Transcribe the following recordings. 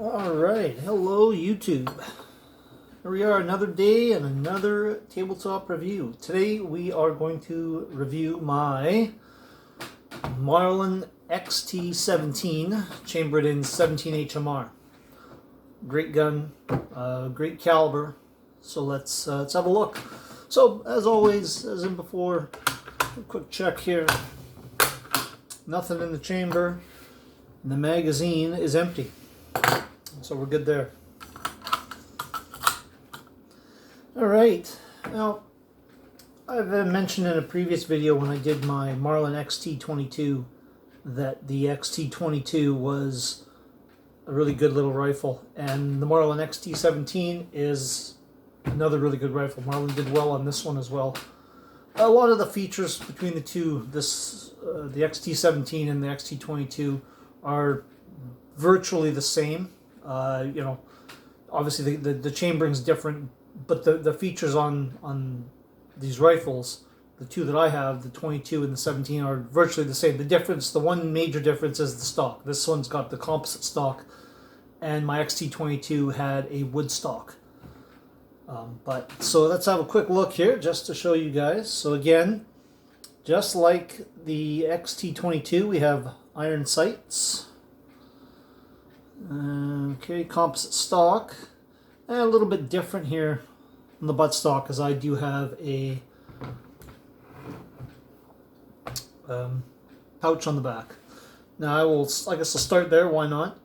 Alright, hello YouTube. Here we are, another day and another tabletop review. Today we are going to review my Marlin XT 17 chambered in 17 HMR. Great gun, great caliber. So let's have a look. So as always, as in before, a quick check here. Nothing in the chamber. And the magazine is empty. So we're good there. Alright, now I've mentioned in a previous video when I did my Marlin XT 22 that the XT 22 was a really good little rifle, and the Marlin XT 17 is another really good rifle. Marlin did well on this one as well. A lot of the features between the two, the XT 17 and the XT 22, are virtually the same. You know, obviously the chambering's different, but the features on these rifles, the two that I have, the 22 and the 17, are virtually the same. The difference, the one major difference, is the stock. This one's got the composite stock, and my XT22 had a wood stock. So let's have a quick look here just to show you guys. So again, just like the XT22, we have iron sights. Okay, composite stock, and a little bit different here on the butt stock, as I do have a pouch on the back. Now I guess I'll start there, why not?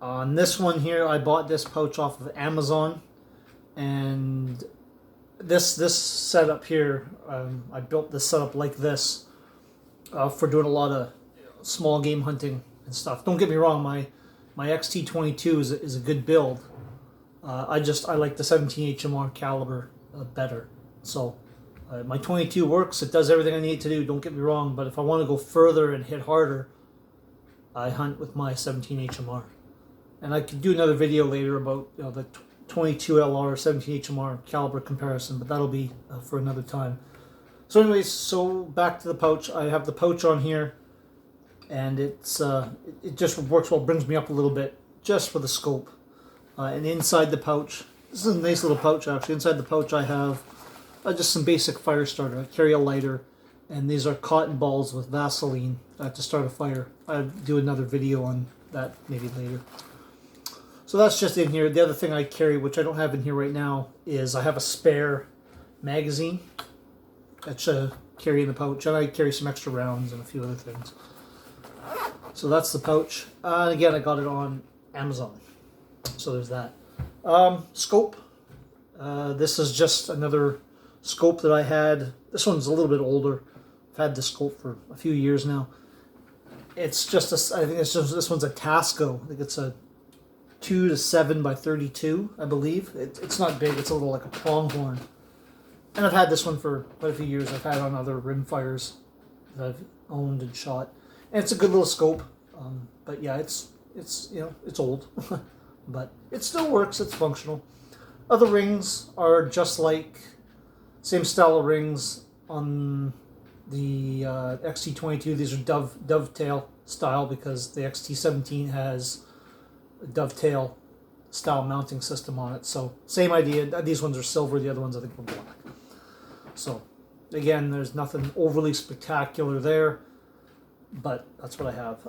On this one here, I bought this pouch off of Amazon, and this setup here, I built this setup like this for doing a lot of small game hunting and stuff. Don't get me wrong, my XT22 is a good build. I like the 17 HMR caliber better. So my 22 works. It does everything I need to do. Don't get me wrong. But if I want to go further and hit harder, I hunt with my 17 HMR. And I could do another video later about the 22 LR 17 HMR caliber comparison, but that'll be for another time. So anyways, so back to the pouch. I have the pouch on here, and it just works well, brings me up a little bit just for the scope. And inside the pouch, this is a nice little pouch actually. Inside the pouch I have just some basic fire starter. I carry a lighter, and these are cotton balls with Vaseline to start a fire. I'll do another video on that maybe later. So that's just in here. The other thing I carry, which I don't have in here right now, is I have a spare magazine that carry in the pouch, and I carry some extra rounds and a few other things. So that's the pouch. And again, I got it on Amazon. So there's that. Scope. This is just another scope that I had. This one's a little bit older. I've had this scope for a few years now. It's just I think it's just, this one's a Tasco. I think it's a 2 to 7 by 32, I believe. It's not big. It's a little like a pronghorn. And I've had this one for quite a few years. I've had it on other rimfires that I've owned and shot. And it's a good little scope, but yeah, it's old, but it still works. It's functional. Other rings are just like same style of rings on the XT22. These are dovetail style because the XT17 has a dovetail style mounting system on it. So same idea. These ones are silver. The other ones I think were black. So again, there's nothing overly spectacular there. But that's what I have.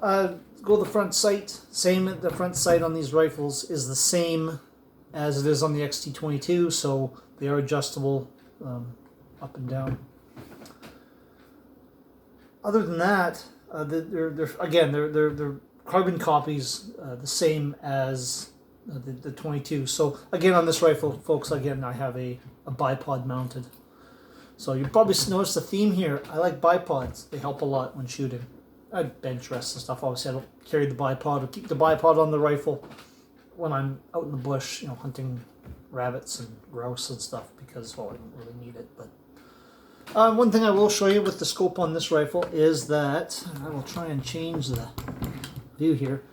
Go to the front sight. The front sight on these rifles is the same as it is on the XT22, so they are adjustable up and down. Other than that, they're carbon copies, the same as the 22. So again, on this rifle, folks, again I have a bipod mounted. So you probably notice the theme here. I like bipods. They help a lot when shooting. I bench rest and stuff. Obviously, I don't carry the bipod. I keep the bipod on the rifle when I'm out in the bush, hunting rabbits and grouse and stuff, because, well, I don't really need it. But one thing I will show you with the scope on this rifle is that I will try and change the view here.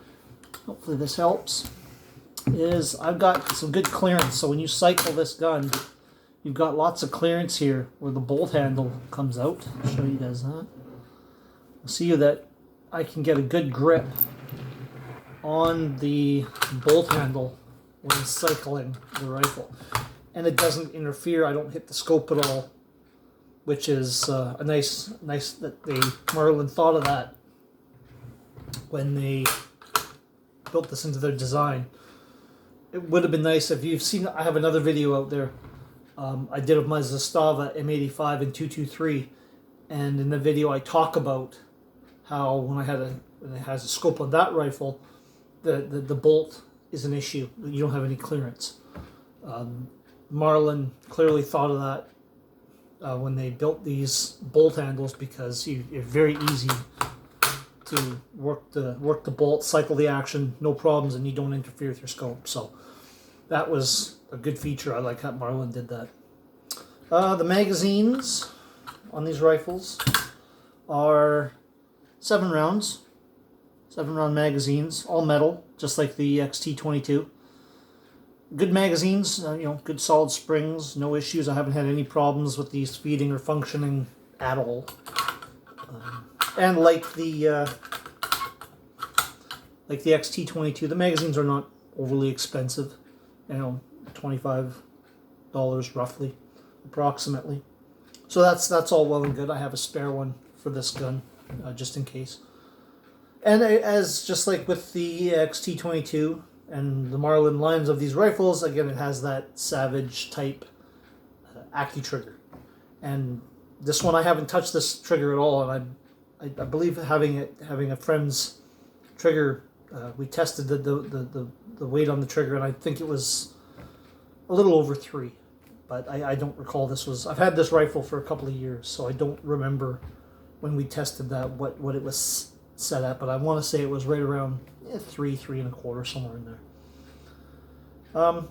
Hopefully this helps. Is I've got some good clearance. So when you cycle this gun, you've got lots of clearance here where the bolt handle comes out. I'll show you guys that. See that I can get a good grip on the bolt handle when cycling the rifle, and it doesn't interfere. I don't hit the scope at all, which is a nice that Marlin thought of that when they built this into their design. It would have been nice if you've seen. I have another video out there. I did of my Zastava M85 and 223, and in the video I talk about how when it has a scope on that rifle, the bolt is an issue. You don't have any clearance. Marlin clearly thought of that when they built these bolt handles, because it's very easy to work the bolt, cycle the action, no problems, and you don't interfere with your scope. So that was a good feature. I like how Marlin did that. The magazines on these rifles are 7 rounds, 7-round magazines, all metal, just like the XT22. Good magazines, good solid springs, no issues. I haven't had any problems with these feeding or functioning at all. And like the XT22, the magazines are not overly expensive. $25 roughly, approximately. So that's all well and good. I have a spare one for this gun, just in case. And as just like with the XT22 and the Marlin lines of these rifles, again, it has that Savage type AccuTrigger. And this one, I haven't touched this trigger at all, and I believe having a friend's trigger, we tested the weight on the trigger, and I think it was a little over 3. But I don't recall this was... I've had this rifle for a couple of years, so I don't remember when we tested that what it was set at, but I want to say it was right around 3 1/4, somewhere in there.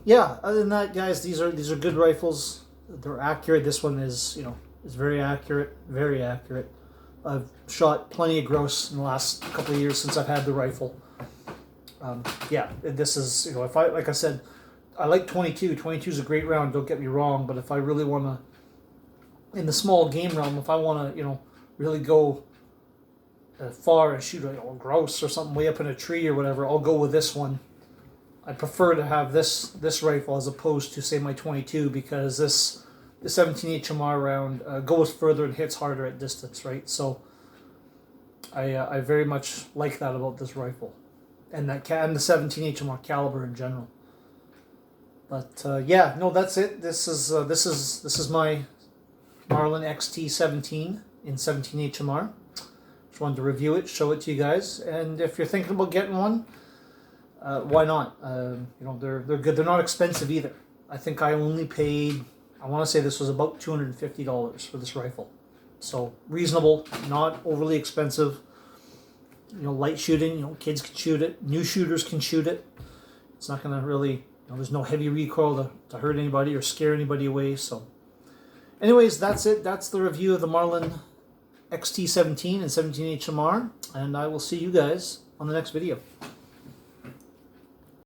Yeah, other than that, guys, these are good rifles. They're accurate. This one is very accurate, very accurate. I've shot plenty of gross in the last couple of years since I've had the rifle. Yeah, this is, if I, like I said, I like 22. 22 is a great round, don't get me wrong, but if I really want to, in the small game realm, if I want to, really go far and shoot a grouse or something way up in a tree or whatever, I'll go with this one. I prefer to have this rifle as opposed to, say, my 22, because the 17 HMR round goes further and hits harder at distance, right? So I very much like that about this rifle, and the 17 HMR caliber in general. But yeah, no, that's it. This is my Marlin XT 17 in 17 HMR. Just wanted to review it, show it to you guys, and if you're thinking about getting one, why not? They're good. They're not expensive either. I think I only paid, I want to say this was about $250 for this rifle. So reasonable, not overly expensive. Light shooting, kids can shoot it, new shooters can shoot it. It's not going to really, there's no heavy recoil to hurt anybody or scare anybody away. So anyways, that's it. That's the review of the Marlin XT17 and 17 HMR, and I will see you guys on the next video.